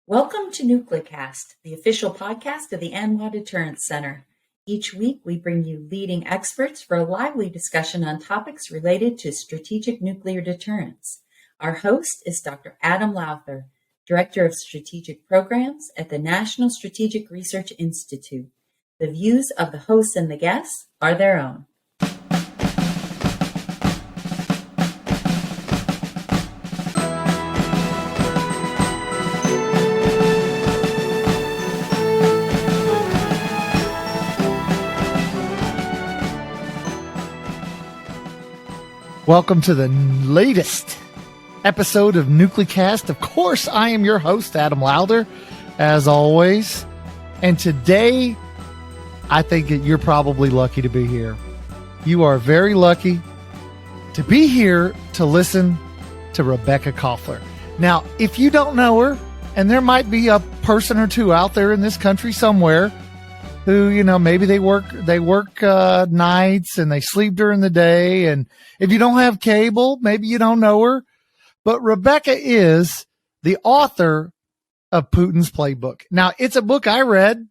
Welcome to NucleCast, the official podcast of the ANWA Deterrence Center. Each week, we bring you leading experts for a lively discussion on topics related to strategic nuclear deterrence. Our host is Dr. Adam Lowther, Director of Strategic Programs at the National Strategic Research Institute. The views of the hosts and the guests are their own. Welcome to the latest episode of NucleCast. Of course, I am your host, Adam Lowther, as always. And today, I think that you're probably lucky to be here. You are very lucky to be here to listen to Rebekah Koffler. Now, if you don't know her, and there might be a person or two out there in this country somewhere who, maybe they work nights and they sleep during the day. And if you don't have cable, maybe you don't know her. But Rebekah is the author of Putin's Playbook. Now, it's a book I read,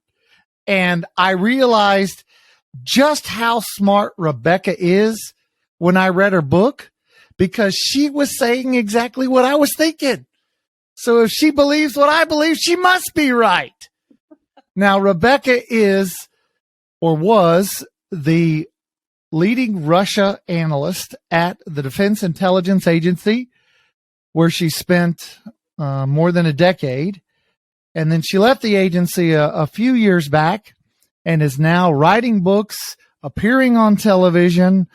and I realized just how smart Rebekah is when I read her book, because she was saying exactly what I was thinking. So if she believes what I believe, she must be right. Now, Rebekah is, or was, the leading Russia analyst at the Defense Intelligence Agency, where she spent more than a decade. And then she left the agency a few years back and is now writing books, appearing on television,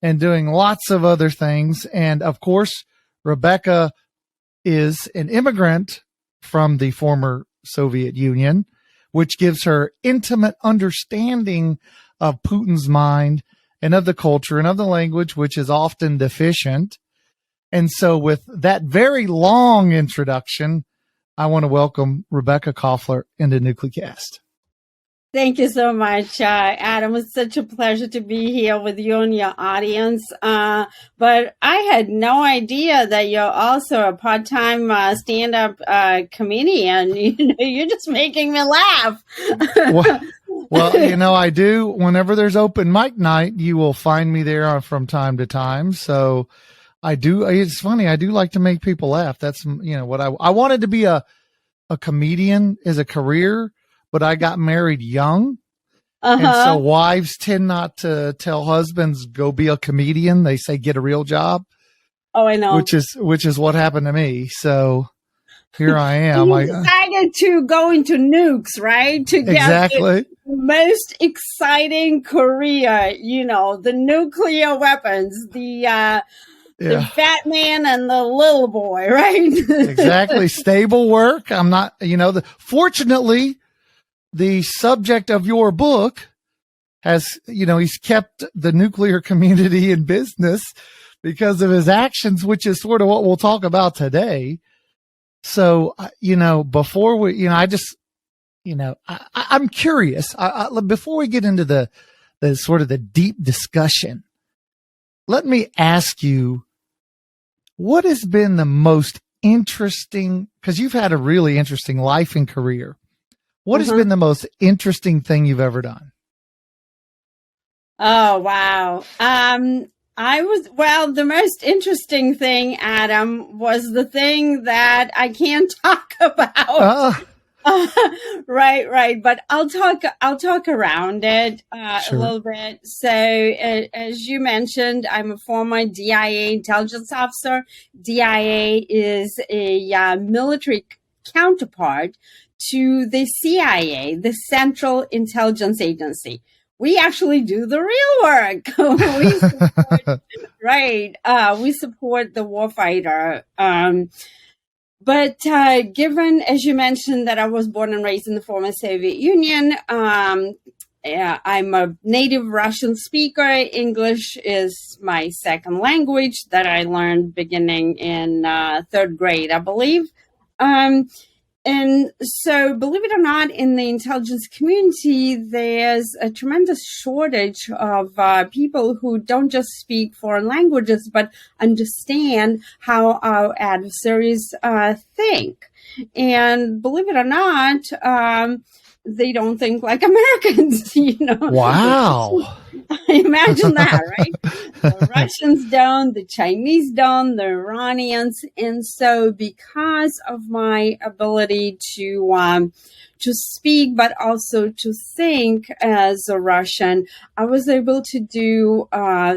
and doing lots of other things. And of course, Rebekah is an immigrant from the former Soviet Union, which gives her intimate understanding of Putin's mind and of the culture and of the language, which is often deficient. And so with that very long introduction, I want to welcome Rebekah Koffler into NucleCast. Thank you so much, Adam. It's such a pleasure to be here with you and your audience. But I had no idea that you're also a part-time stand-up comedian. You're just making me laugh. Well, I do. Whenever there's open mic night, you will find me there from time to time. So I do. It's funny. I do like to make people laugh. That's, what I wanted to be a comedian as a career, but I got married young. And so wives tend not to tell husbands, go be a comedian. They say, get a real job. Oh, I know. Which is what happened to me. So here I am. You decided to go into nukes, right? To get exactly the most exciting career, the nuclear weapons, the fat man and the little boy, right? Exactly. Stable work. I'm not, fortunately, the subject of your book has, he's kept the nuclear community in business because of his actions, which is sort of what we'll talk about today. So, before we, I'm curious. Before we get into the sort of the deep discussion, let me ask you, what has been the most interesting, because you've had a really interesting life and career. What has been the most interesting thing you've ever done? Oh, wow. The most interesting thing, Adam, was the thing that I can't talk about. Right. But I'll talk around it Sure. a little bit. So as you mentioned, I'm a former DIA intelligence officer. DIA is a military counterpart to the CIA, the Central Intelligence Agency. We actually do the real work. We support the warfighter. But given, as you mentioned, that I was born and raised in the former Soviet Union, I'm a native Russian speaker. English is my second language that I learned beginning in third grade, I believe. And so, believe it or not, in the intelligence community, there's a tremendous shortage of people who don't just speak foreign languages, but understand how our adversaries think. And believe it or not, they don't think like Americans, Wow. Imagine that, right? The Russians don't, the Chinese don't, the Iranians. And so because of my ability to speak, but also to think as a Russian, I was able to do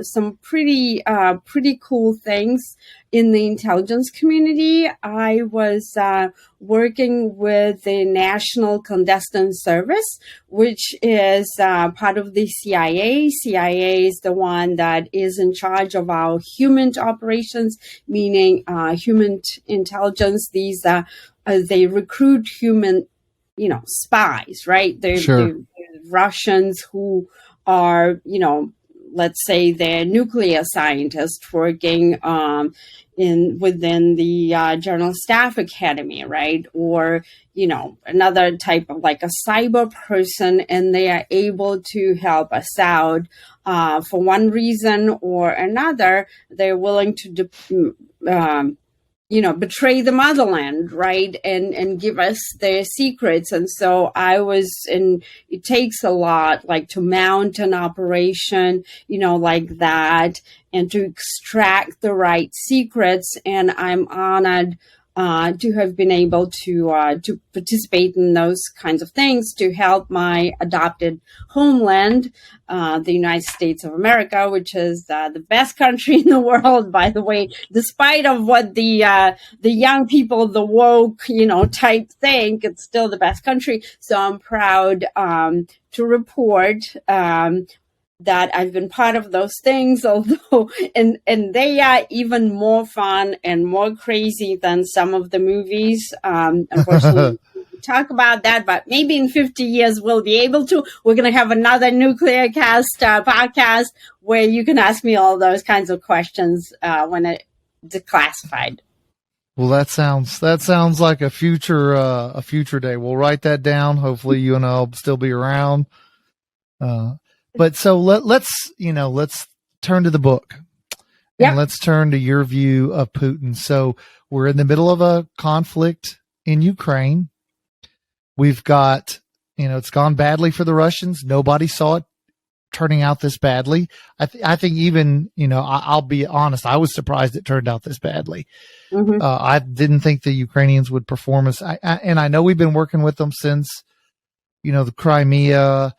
some pretty cool things in the intelligence community. I was working with the National Clandestine Service, which is part of the CIA. CIA is the one that is in charge of our human operations, meaning human intelligence. These they recruit human, spies, right? They're Russians who are, let's say they're nuclear scientists working within the General Staff Academy, right? Or, another type of like a cyber person, and they are able to help us out for one reason or another. They're willing to betray the motherland, right? And give us their secrets. And so it takes a lot, like to mount an operation, like that, and to extract the right secrets. And I'm honored to have been able to participate in those kinds of things to help my adopted homeland, the United States of America, which is the best country in the world, by the way, despite of what the young people, the woke, type think, it's still the best country. So I'm proud to report that I've been part of those things, although, and they are even more fun and more crazy than some of the movies. Unfortunately, we talk about that, but maybe in 50 years we'll be able to. We're going to have another Nuclear Cast podcast where you can ask me all those kinds of questions when it's declassified. Well, that sounds like a future day. We'll write that down. Hopefully you and I'll still be around. But so let's turn to the book. Yep. And let's turn to your view of Putin. So we're in the middle of a conflict in Ukraine. We've got, it's gone badly for the Russians. Nobody saw it turning out this badly. I think even, I'll be honest, I was surprised it turned out this badly. Mm-hmm. I didn't think the Ukrainians would perform as, and I know we've been working with them since, the Crimea.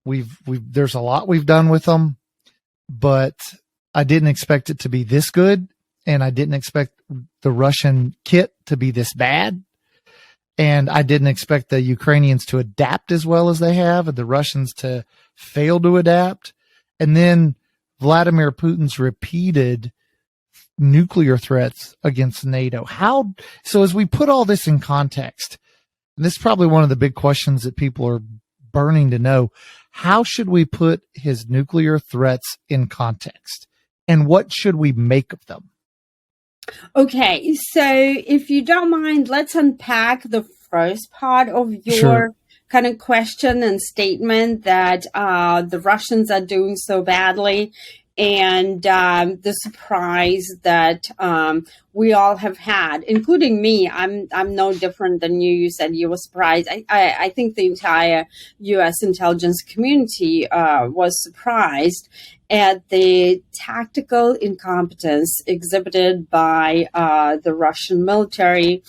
There's a lot we've done with them, but I didn't expect it to be this good. And I didn't expect the Russian kit to be this bad. And I didn't expect the Ukrainians to adapt as well as they have, and the Russians to fail to adapt. And then Vladimir Putin's repeated nuclear threats against NATO. So as we put all this in context, and this is probably one of the big questions that people are burning to know, how should we put his nuclear threats in context? And what should we make of them? Okay, so if you don't mind, let's unpack the first part of your kind of question and statement that the Russians are doing so badly, and the surprise that we all have had, including me. I'm no different than you. You said you were surprised. I think the entire U.S. intelligence community was surprised at the tactical incompetence exhibited by the Russian military,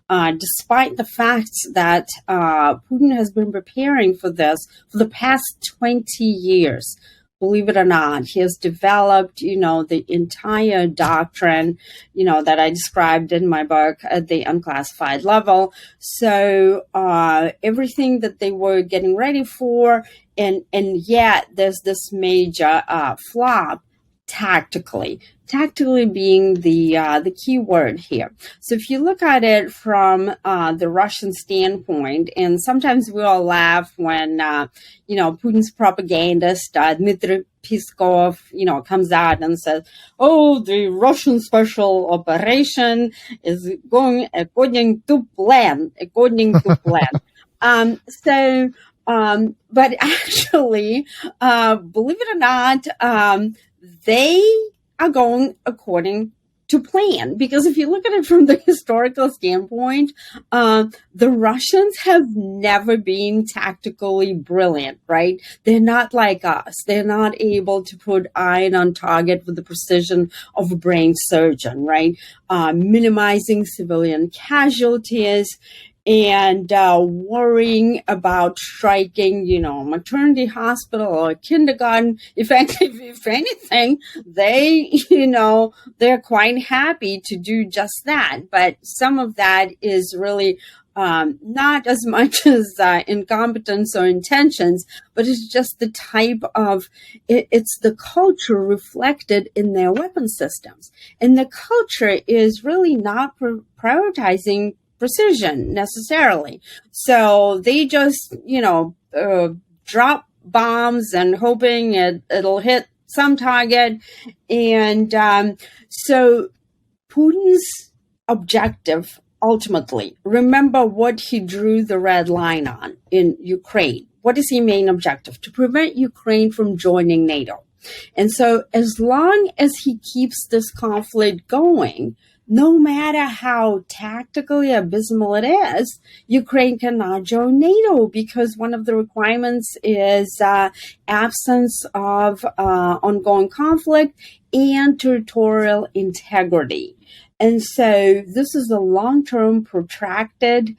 despite the fact that Putin has been preparing for this for the past 20 years. Believe it or not, he has developed, the entire doctrine, that I described in my book at the unclassified level. So everything that they were getting ready for, and yet there's this major flop tactically. tactically being the key word here. So if you look at it from the Russian standpoint, and sometimes we all laugh when Putin's propagandist Dmitry Peskov comes out and says, "Oh, the Russian special operation is going according to plan." But actually, believe it or not, they are going according to plan. Because if you look at it from the historical standpoint, the Russians have never been tactically brilliant, right? They're not like us. They're not able to put iron on target with the precision of a brain surgeon, right? Minimizing civilian casualties and worrying about striking, maternity hospital or kindergarten. If anything, they're quite happy to do just that. But some of that is really not as much as incompetence or intentions, but it's just the type of, it's the culture reflected in their weapon systems. And the culture is really not prioritizing precision necessarily. So they just, drop bombs and hoping it'll hit some target. And so Putin's objective, ultimately, remember what he drew the red line on in Ukraine. What is his main objective? To prevent Ukraine from joining NATO. And so as long as he keeps this conflict going, no matter how tactically abysmal it is, Ukraine cannot join NATO because one of the requirements is absence of ongoing conflict and territorial integrity. And so this is a long-term, protracted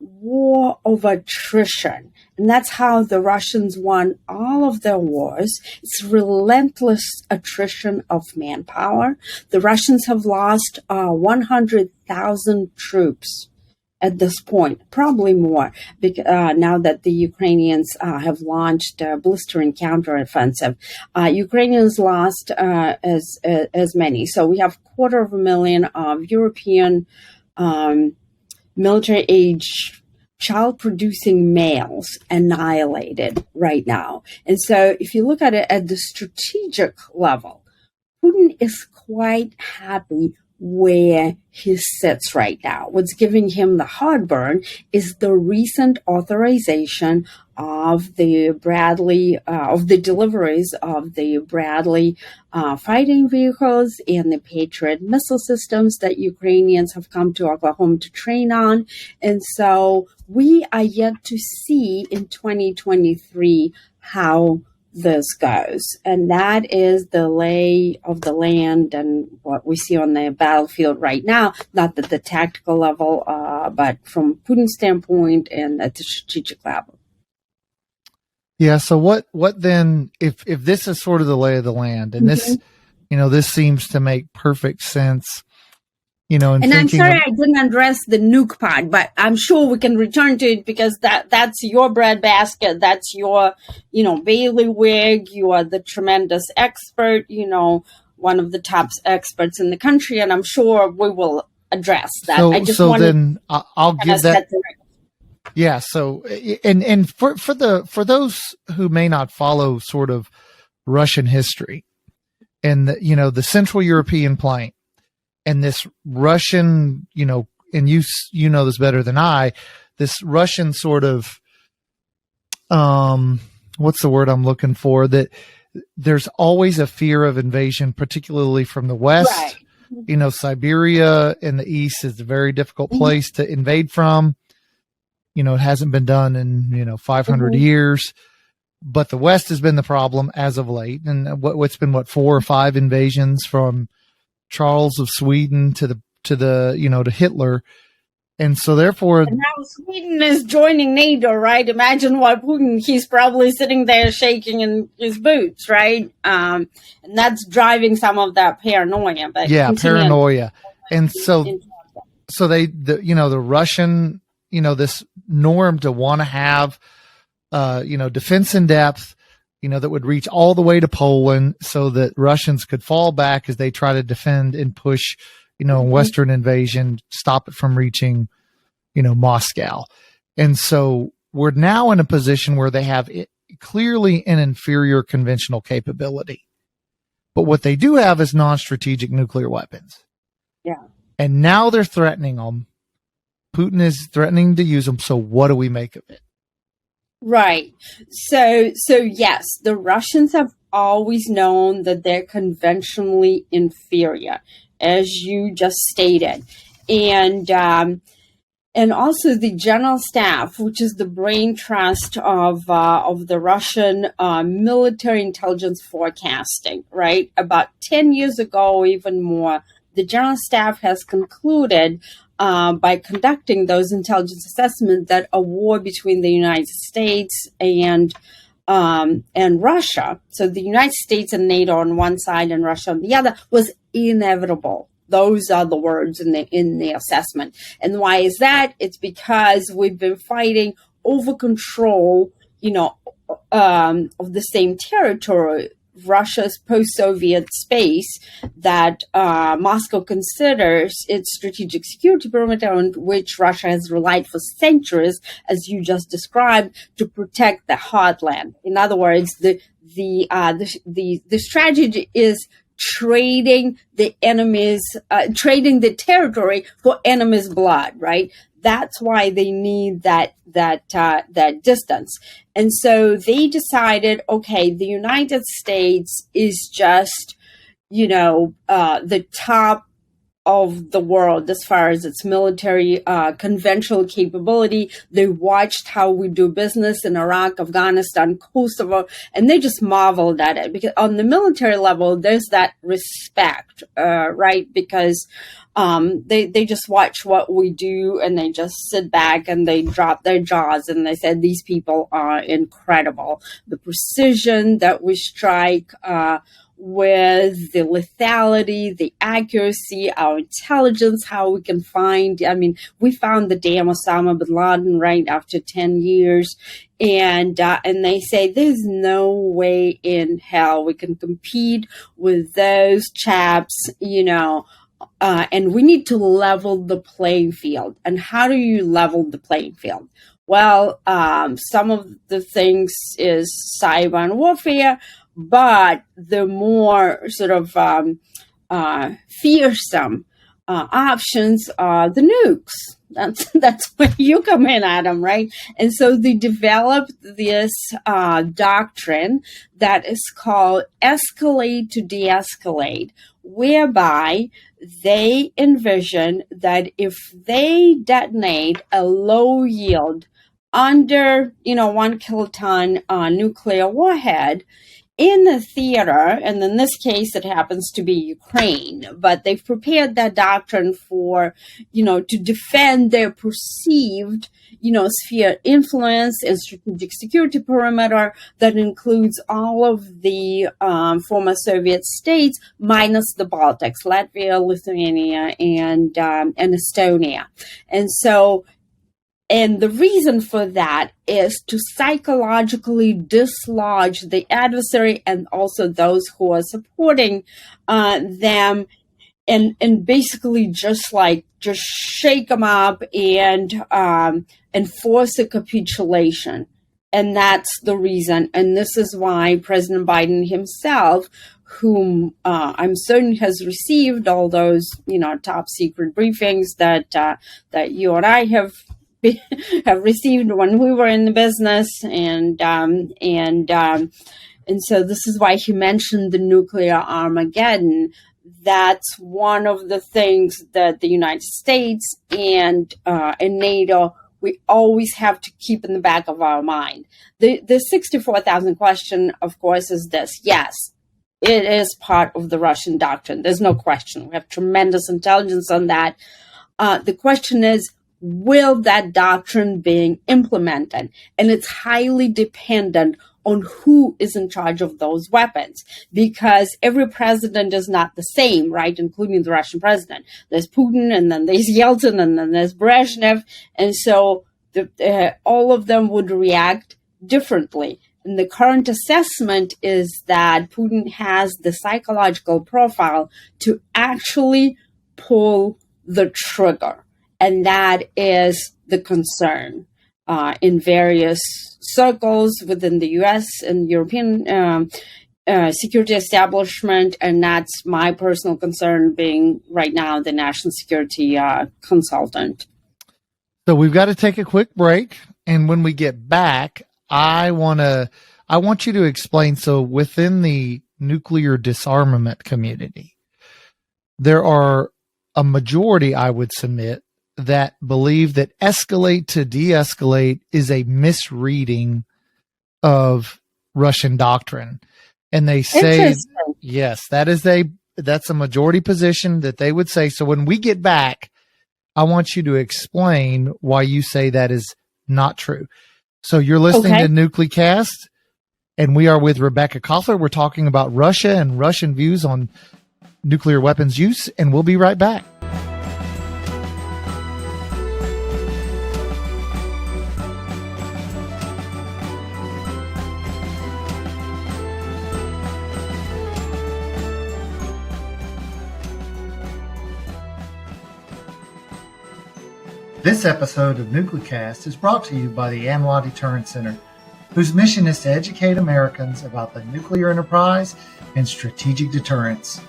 war of attrition. And that's how the Russians won all of their wars. It's relentless attrition of manpower. The Russians have lost 100,000 troops at this point, probably more, now that the Ukrainians have launched a blistering counteroffensive. Ukrainians lost as many. So we have 250,000 of European military-age child-producing males annihilated right now. And so if you look at it at the strategic level, Putin is quite happy where he sits right now. What's giving him the heartburn is the recent authorization of the Bradley, of the deliveries of the Bradley fighting vehicles and the Patriot missile systems that Ukrainians have come to Oklahoma to train on. And so we are yet to see in 2023 how this goes. And that is the lay of the land and what we see on the battlefield right now, not at the tactical level, but from Putin's standpoint and at the strategic level. Yeah. So what then, if this is sort of the lay of the land and this, this seems to make perfect sense, and I'm sorry I didn't address the nuke part, but I'm sure we can return to it because that's your breadbasket. That's your, bailiwick. You are the tremendous expert, one of the top experts in the country. And I'm sure we will address that. I'll give that. Yeah. So, and for those who may not follow sort of Russian history and the Central European plain and this Russian, and you know this better than I, this Russian sort of, what's the word I'm looking for? That there's always a fear of invasion, particularly from the West. Right. Siberia in the East is a very difficult place to invade from. It hasn't been done in, 500 years, but the West has been the problem as of late. And what's been 4 or 5 invasions from Charles of Sweden to Hitler. And so therefore, and now Sweden is joining NATO, right? Imagine what Putin, he's probably sitting there shaking in his boots, right? And that's driving some of that paranoia, but paranoia. And so the Russian, this norm to want to have, defense in depth, that would reach all the way to Poland so that Russians could fall back as they try to defend and push, Western invasion, stop it from reaching, Moscow. And so we're now in a position where they have clearly an inferior conventional capability. But what they do have is non-strategic nuclear weapons. Yeah. And now they're threatening them. Putin is threatening to use them. So what do we make of it? Right. So yes, the Russians have always known that they're conventionally inferior, as you just stated. And also the general staff, which is the brain trust of the Russian military intelligence forecasting, right? About 10 years ago, or even more, the general staff has concluded by conducting those intelligence assessments that a war between the United States and Russia, so the United States and NATO on one side and Russia on the other, was inevitable. Those are the words in the assessment. And why is that? It's because we've been fighting over control, of the same territory, Russia's post-Soviet space that Moscow considers its strategic security perimeter, on which Russia has relied for centuries, as you just described, to protect the heartland. In other words, the strategy is trading the territory for enemy's blood, right? That's why they need that distance. And so they decided, okay, the United States is just, the top of the world as far as its military conventional capability. They watched how we do business in Iraq, Afghanistan, Kosovo, and they just marveled at it. Because on the military level, there's that respect, right? Because they just watch what we do and they just sit back and they drop their jaws and they said, these people are incredible. The precision that we strike, with the lethality, the accuracy, our intelligence, how we can find, we found the damn Osama bin Laden right after 10 years. And they say there's no way in hell we can compete with those chaps, and we need to level the playing field. And how do you level the playing field? Well, some of the things is cyber warfare, but the more sort of fearsome options are the nukes. That's where you come in, Adam, right? And so they developed this doctrine that is called escalate to de-escalate, whereby they envision that if they detonate a low yield under 1 kiloton nuclear warhead in the theater, and in this case it happens to be Ukraine, but they've prepared that doctrine for, to defend their perceived, sphere influence and strategic security perimeter that includes all of the former Soviet states minus the Baltics, Latvia, Lithuania, and Estonia. And the reason for that is to psychologically dislodge the adversary and also those who are supporting them, and basically just shake them up and force a capitulation. And that's the reason. And this is why President Biden himself, whom I'm certain has received all those top secret briefings that you and I have received when we were in the business, and so this is why he mentioned the nuclear Armageddon. That's one of the things that the United States and NATO, we always have to keep in the back of our mind. The 64,000 question, of course, is this: yes, it is part of the Russian doctrine. There's no question. We have tremendous intelligence on that. The question is, will that doctrine being implemented? And it's highly dependent on who is in charge of those weapons, because every president is not the same, right? Including the Russian president. There's Putin, and then there's Yeltsin, and then there's Brezhnev. And so all of them would react differently. And the current assessment is that Putin has the psychological profile to actually pull the trigger. And that is the concern in various circles within the U.S. and European security establishment. And that's my personal concern, being right now the national security consultant. So we've got to take a quick break. And when we get back, I want you to explain. So within the nuclear disarmament community, there are a majority, I would submit, that believe that escalate to de-escalate is a misreading of Russian doctrine. And they say, yes, that's a majority position that they would say. So when we get back, I want you to explain why you say that is not true. So you're listening to NucleCast, and we are with Rebekah Koffler. We're talking about Russia and Russian views on nuclear weapons use, and we'll be right back. This episode of NucleCast is brought to you by the ANWA Deterrence Center, whose mission is to educate Americans about the nuclear enterprise and strategic deterrence.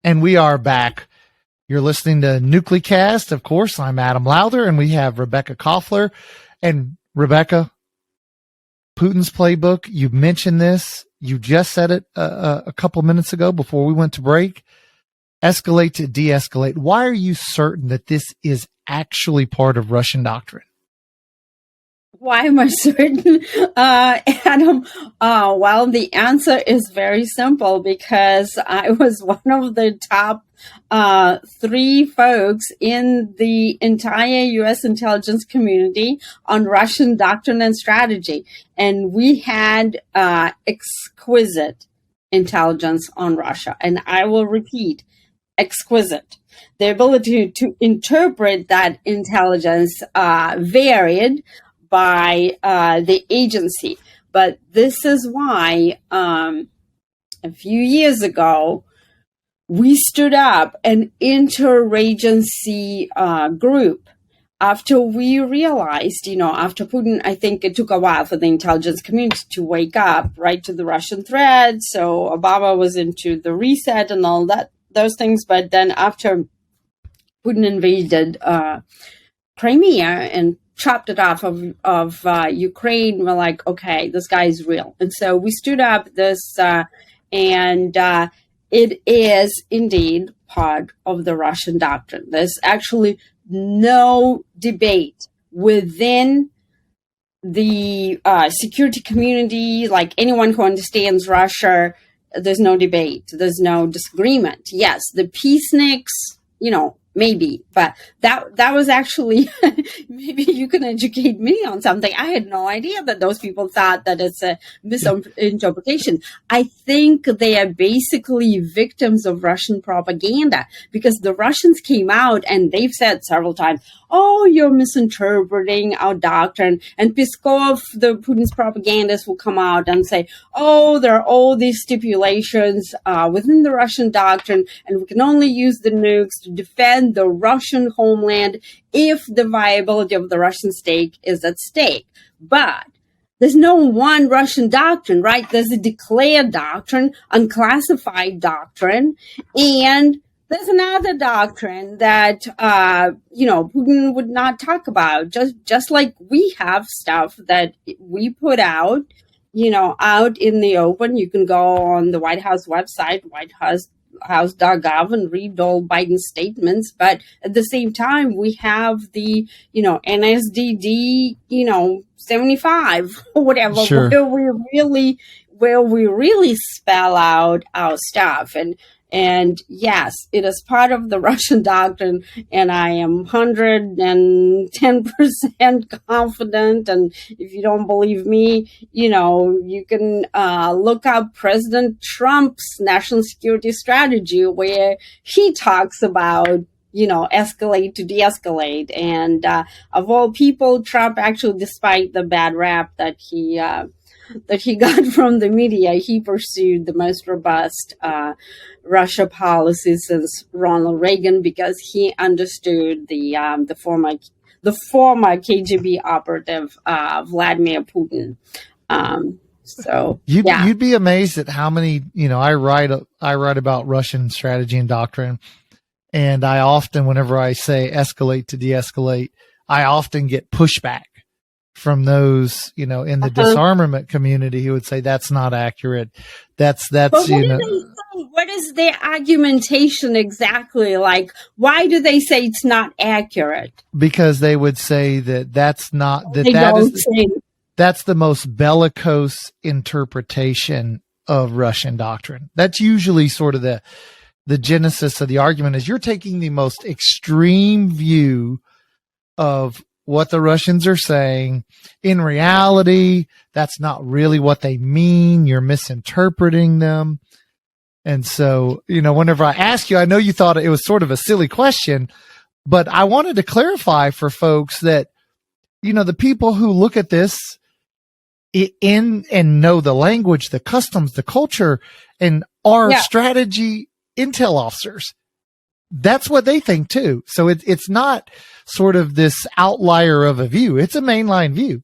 And we are back. You're listening to NucleCast. Of course, I'm Adam Lowther, and we have Rebekah Koffler. And Rebekah, Putin's playbook, you mentioned this. You just said it a couple minutes ago before we went to break. Escalate to de-escalate. Why are you certain that this is actually part of Russian doctrine? Why am I certain, Adam? Well, the answer is very simple, because I was one of the top 3 folks in the entire U.S. intelligence community on Russian Doctrine and Strategy. And we had exquisite intelligence on Russia. And I will repeat, exquisite. The ability to interpret that intelligence varied by the agency. But this is why a few years ago, we stood up an interagency group after we realized, after Putin, I think it took a while for the intelligence community to wake up, right, to the Russian threat. So Obama was into the reset and all that, those things. But then after Putin invaded Crimea and chopped it off of Ukraine, we're like, okay, this guy is real. And so we stood up this, and it is indeed part of the Russian doctrine. There's actually no debate within the security community, like anyone who understands Russia. There's no debate. There's no disagreement. Yes, the peaceniks, maybe, but that was actually, maybe you can educate me on something. I had no idea that those people thought that it's a misinterpretation. I think they are basically victims of Russian propaganda, because the Russians came out and they've said several times, oh, you're misinterpreting our doctrine. And Peskov, the Putin's propagandist, will come out and say, oh, there are all these stipulations within the Russian doctrine, and we can only use the nukes to defend the Russian homeland if the viability of the Russian state is at stake. But there's no one Russian doctrine, right? There's a declared doctrine, unclassified doctrine, and there's another doctrine that, Putin would not talk about, just like we have stuff that we put out, out in the open. You can go on the White House website, whitehouse.gov, and read all Biden's statements. But at the same time, we have the, NSDD, 75 or whatever, sure, where where we really spell out our stuff. And yes, it is part of the Russian doctrine, and I am 110% confident. And if you don't believe me, you can look up President Trump's national security strategy, where he talks about, escalate to de-escalate. And of all people, Trump actually, despite the bad rap that he got from the media, he pursued the most robust Russia policy since Ronald Reagan, because he understood the former KGB operative Vladimir Putin. You'd be amazed at how many. I write about Russian strategy and doctrine, and I often, whenever I say escalate to de-escalate, I often get pushback from those, in the disarmament community who would say that's not accurate. But what is their argumentation exactly? Like, why do they say it's not accurate? Because they would say that's the most bellicose interpretation of Russian doctrine. That's usually sort of the genesis of the argument, is you're taking the most extreme view of what the Russians are saying. In reality, that's not really what they mean. You're misinterpreting them. And so, whenever I ask you, I know you thought it was sort of a silly question, but I wanted to clarify for folks that, the people who look at this and know the language, the customs, the culture, and are strategy intel officers, that's what they think too. So it's not sort of this outlier of a view. It's a mainline view.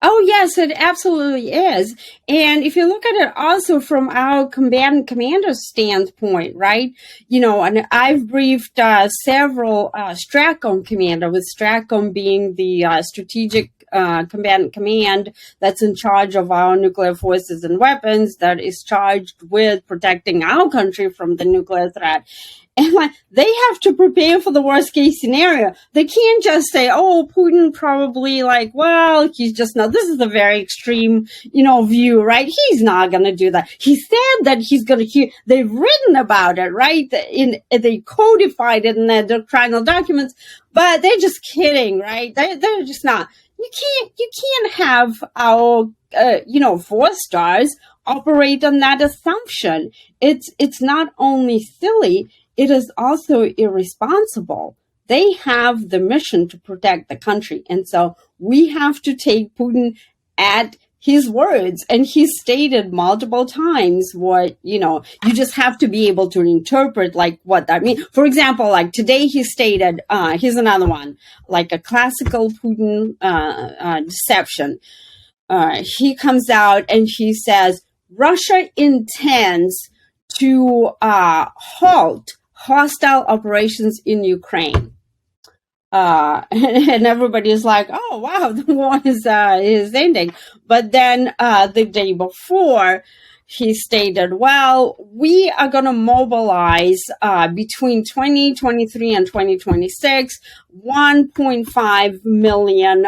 Oh, yes, it absolutely is. And if you look at it also from our combatant commander standpoint, right? And I've briefed several STRATCOM commander, with STRATCOM being the strategic combatant command that's in charge of our nuclear forces and weapons, that is charged with protecting our country from the nuclear threat. And they have to prepare for the worst case scenario. They can't just say, oh, Putin probably he's just not, this is a very extreme, view, right? He's not going to do that. He said that he's going to, they've written about it, right? They codified it in their doctrinal documents, but they're just kidding, right? They're just not. You can't have our, 4 stars operate on that assumption. It's not only silly, it is also irresponsible. They have the mission to protect the country. And so we have to take Putin at his words. And he stated multiple times what, you just have to be able to interpret what that means. For example, today he stated, here's another one, a classical Putin deception. He comes out and he says, Russia intends to halt hostile operations in Ukraine. And everybody is like, oh, wow, the war is ending. But then the day before, he stated, well, we are going to mobilize between 2023 and 2026, 1.5 million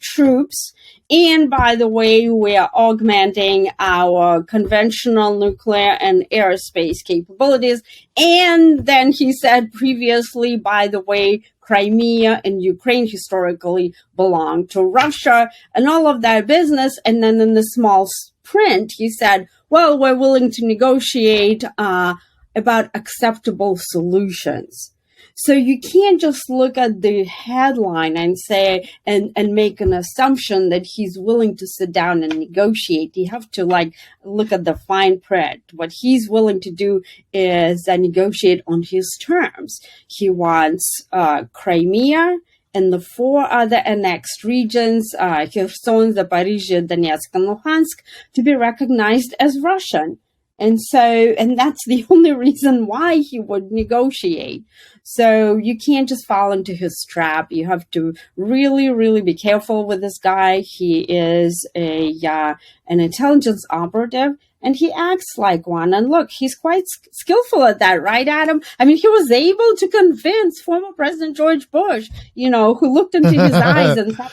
troops. And by the way, we are augmenting our conventional nuclear and aerospace capabilities. And then he said previously, by the way, Crimea and Ukraine historically belonged to Russia and all of that business. And then in the small print, he said, well, we're willing to negotiate about acceptable solutions. So you can't just look at the headline and say, and make an assumption that he's willing to sit down and negotiate. You have to look at the fine print. What he's willing to do is negotiate on his terms. He wants Crimea and the 4 other annexed regions, Kherson, Zaporizhia, Donetsk, and Luhansk, to be recognized as Russian. And that's the only reason why he would negotiate. So you can't just fall into his trap. You have to really, really be careful with this guy. He is an intelligence operative, and he acts like one. And look, he's quite skillful at that, right, Adam? I mean, he was able to convince former President George Bush, who looked into his eyes and thought,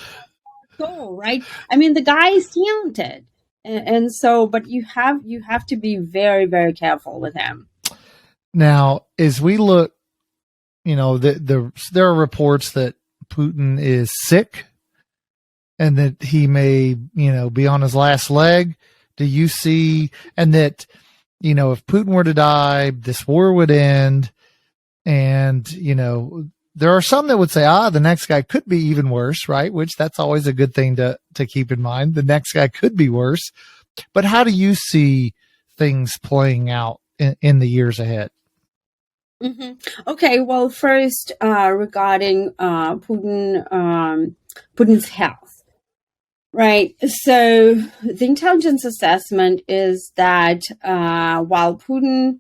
oh, right? I mean, the guy is talented. And so, but you have to be very, very careful with him. Now, as we look, there are reports that Putin is sick and that he may, be on his last leg. Do you see, and that, if Putin were to die, this war would end. And, there are some that would say, the next guy could be even worse, right? Which that's always a good thing to keep in mind. The next guy could be worse. But how do you see things playing out in the years ahead? Mm-hmm. Okay, well, first, regarding Putin's health, right? So the intelligence assessment is that while Putin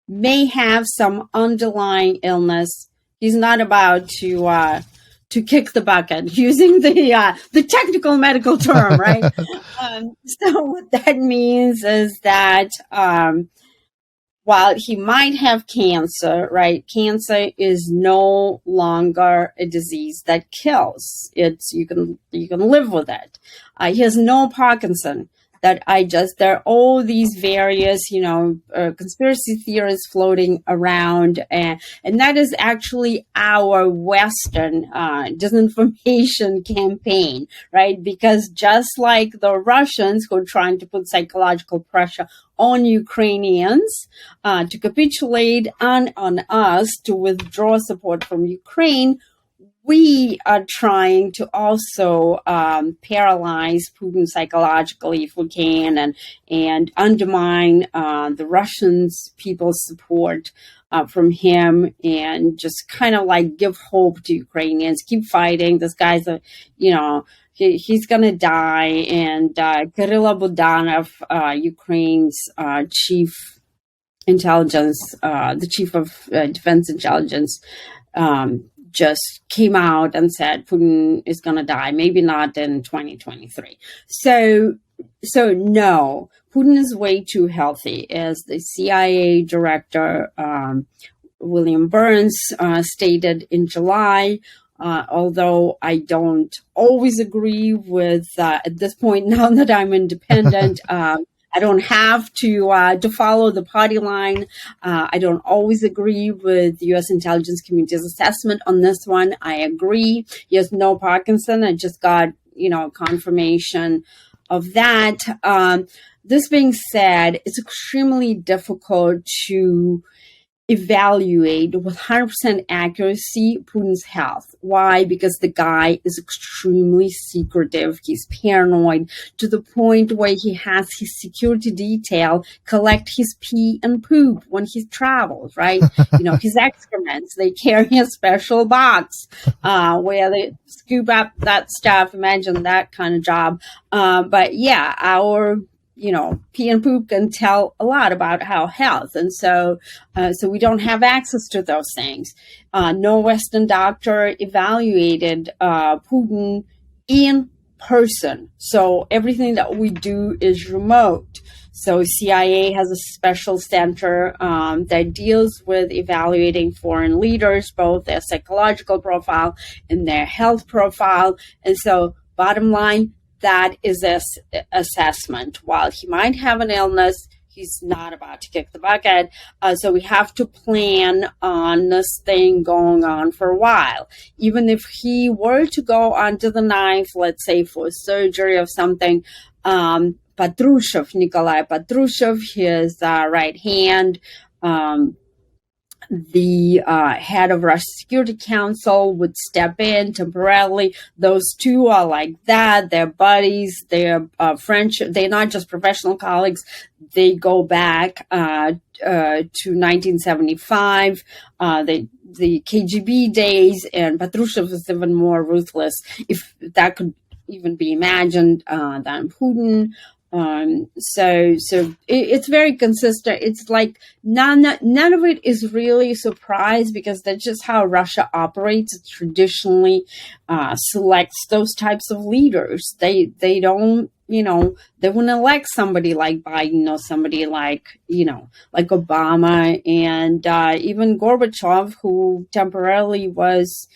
may have some underlying illness, he's not about to kick the bucket, using the technical medical term, right? So what that means is that while he might have cancer, right? Cancer is no longer a disease that kills. You can live with it. He has no Parkinson. There are all these various, conspiracy theories floating around, and that is actually our Western disinformation campaign, right? Because just like the Russians who are trying to put psychological pressure on Ukrainians to capitulate and on us to withdraw support from Ukraine, we are trying to also paralyze Putin psychologically if we can, and undermine the Russians' people's support from him, and just kind of like give hope to Ukrainians. Keep fighting. This guy's he's going to die. And Kirill Budanov, Ukraine's chief intelligence, the chief of defense intelligence, just came out and said Putin is going to die, maybe not in 2023. So no, Putin is way too healthy. As the CIA director, William Burns, stated in July, although I don't always agree with, at this point, now that I'm independent, I don't have to follow the party line. I don't always agree with the U.S. intelligence community's assessment on this one. I agree. He has no Parkinson. I just got, confirmation of that. This being said, it's extremely difficult to evaluate with 100% accuracy Putin's health. Why? Because the guy is extremely secretive. He's paranoid to the point where he has his security detail collect his pee and poop when he travels, right? His excrements, they carry a special box where they scoop up that stuff. Imagine that kind of job. But yeah, our pee and poop can tell a lot about our health. And so we don't have access to those things. No Western doctor evaluated Putin in person. So everything that we do is remote. So CIA has a special center that deals with evaluating foreign leaders, both their psychological profile and their health profile. And so bottom line, that is this assessment. While he might have an illness, he's not about to kick the bucket. So we have to plan on this thing going on for a while. Even if he were to go onto the knife, let's say for surgery of something, Nikolai Patrushev, his right hand, the head of Russian Security Council, would step in temporarily. Those two are like that. They're buddies. They're French. They're not just professional colleagues. They go back to 1975, the KGB days, and Patrushev is even more ruthless, if that could even be imagined, than Putin. So it's very consistent. It's like none of it is really a surprise, because that's just how Russia operates. It traditionally selects those types of leaders. They don't they wouldn't elect somebody like Biden or somebody like, like Obama and even Gorbachev, who temporarily was,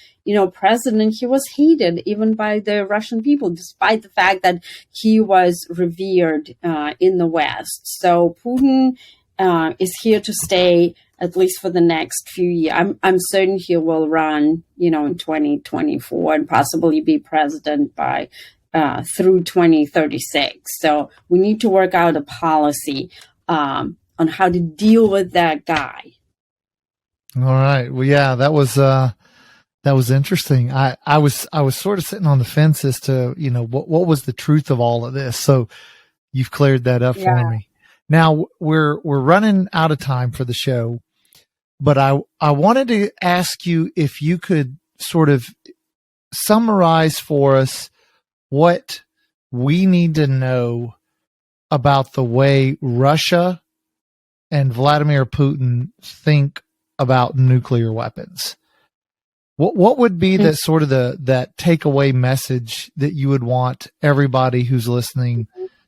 president. He was hated even by the Russian people, despite the fact that he was revered in the West. So Putin is here to stay, at least for the next few years. I'm certain he will run, in 2024 and possibly be president by through 2036. So we need to work out a policy on how to deal with that guy. All right. Well, yeah, that was interesting. I was sort of sitting on the fence as to, what was the truth of all of this. So you've cleared that up for me. Now we're running out of time for the show, but I wanted to ask you if you could sort of summarize for us what we need to know about the way Russia and Vladimir Putin think about nuclear weapons. What would be the sort of that takeaway message that you would want everybody who's listening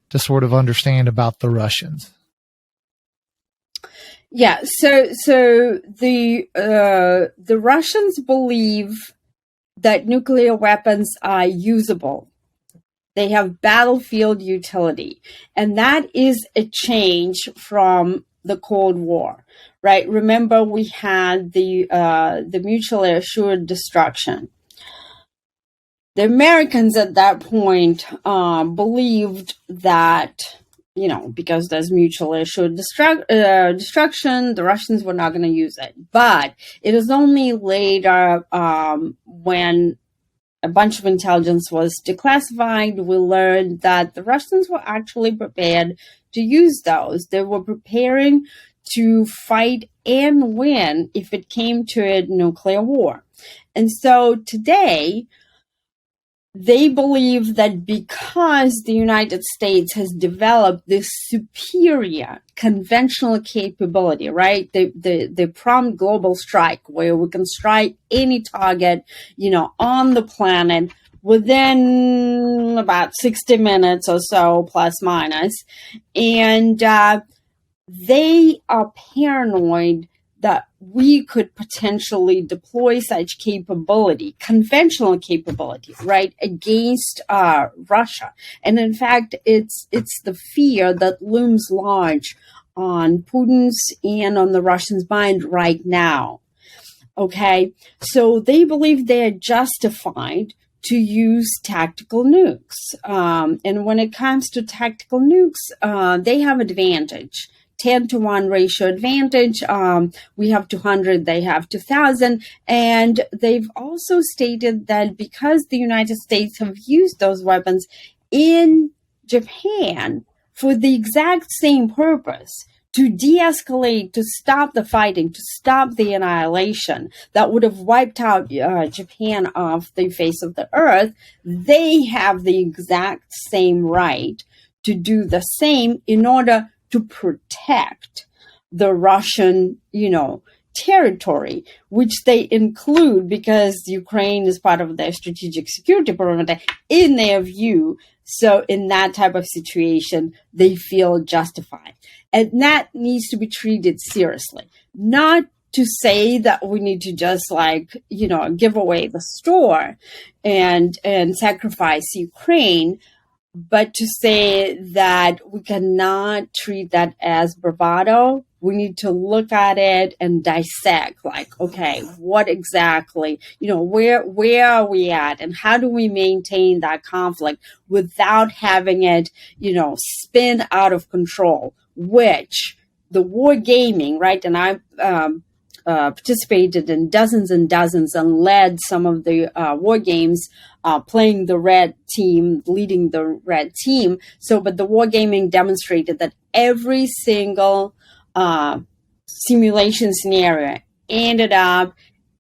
to sort of understand about the Russians? Yeah, so the Russians believe that nuclear weapons are usable. They have battlefield utility, and that is a change from the Cold War, right? Remember, we had the mutually assured destruction. The Americans at that point believed that, because there's mutually assured destruction, the Russians were not going to use it. But it is only later when a bunch of intelligence was declassified, we learned that the Russians were actually prepared to use those. They were preparing to fight and win if it came to a nuclear war. And so today, they believe that because the United States has developed this superior conventional capability, right? The prompt global strike, where we can strike any target, on the planet within about 60 minutes or so, plus minus. And they are paranoid that we could potentially deploy such capability, conventional capability, right, against Russia. And in fact, it's the fear that looms large on Putin's and on the Russians' mind right now. Okay, so they believe they are justified to use tactical nukes. And when it comes to tactical nukes, they have advantage. 10-to-1 ratio advantage. We have 200, they have 2,000. And they've also stated that because the United States have used those weapons in Japan for the exact same purpose, to de-escalate, to stop the fighting, to stop the annihilation that would have wiped out Japan off the face of the earth, they have the exact same right to do the same in order to protect the Russian, territory, which they include because Ukraine is part of their strategic security perimeter in their view. So in that type of situation, they feel justified. And that needs to be treated seriously. Not to say that we need to just give away the store and sacrifice Ukraine, but to say that we cannot treat that as bravado. We need to look at it and dissect, okay, what exactly, where are we at and how do we maintain that conflict without having it, spin out of control, which the war gaming, right? And I participated in dozens and dozens and led some of the war games, playing the red team, leading the red team. But the war gaming demonstrated that every single simulation scenario ended up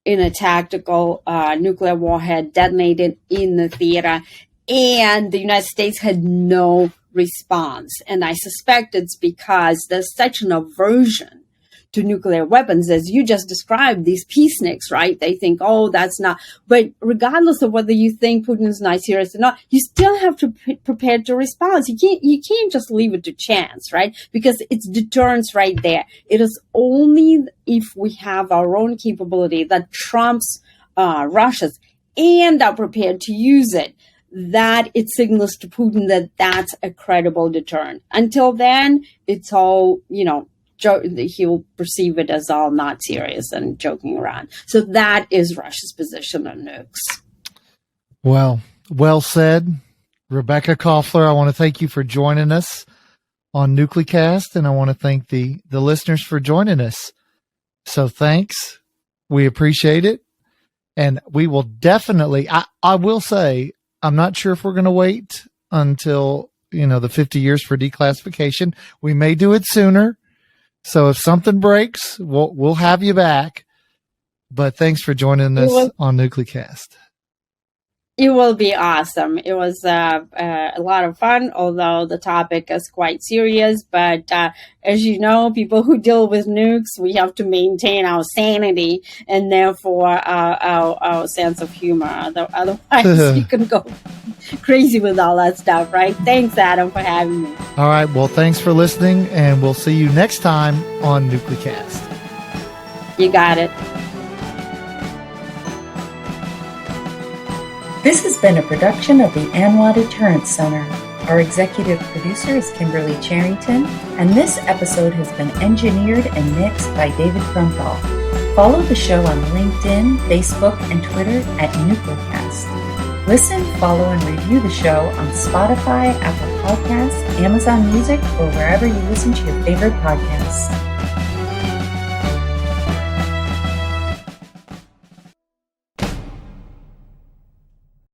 in a tactical nuclear warhead detonated in the theater, and the United States had no response. And I suspect it's because there's such an aversion to nuclear weapons, as you just described, these peaceniks, right? They think, oh, that's not. But regardless of whether you think Putin is not serious or not, you still have to prepare to respond. You can't just leave it to chance, right? Because it's deterrence right there. It is only if we have our own capability that trumps Russia's and are prepared to use it, that it signals to Putin that that's a credible deterrent. Until then, it's all, he'll perceive it as all not serious and joking around. So that is Russia's position on nukes. Well said. Rebekah Koffler, I want to thank you for joining us on NucleCast, and I want to thank the listeners for joining us. So thanks. We appreciate it. And we will definitely, I will say, I'm not sure if we're going to wait until, the 50 years for declassification. We may do it sooner. So if something breaks, we'll have you back. But thanks for joining us on NucleCast. It will be awesome. It was a lot of fun, although the topic is quite serious. But as you know, people who deal with nukes, we have to maintain our sanity and therefore our sense of humor. Otherwise, you can go crazy with all that stuff, right? Thanks, Adam, for having me. All right. Well, thanks for listening, and we'll see you next time on NucleCast. You got it. This has been a production of the ANWA Deterrence Center. Our executive producer is Kimberly Charrington, and this episode has been engineered and mixed by David Krumthal. Follow the show on LinkedIn, Facebook, and Twitter at NucleCast. Listen, follow, and review the show on Spotify, Apple Podcasts, Amazon Music, or wherever you listen to your favorite podcasts.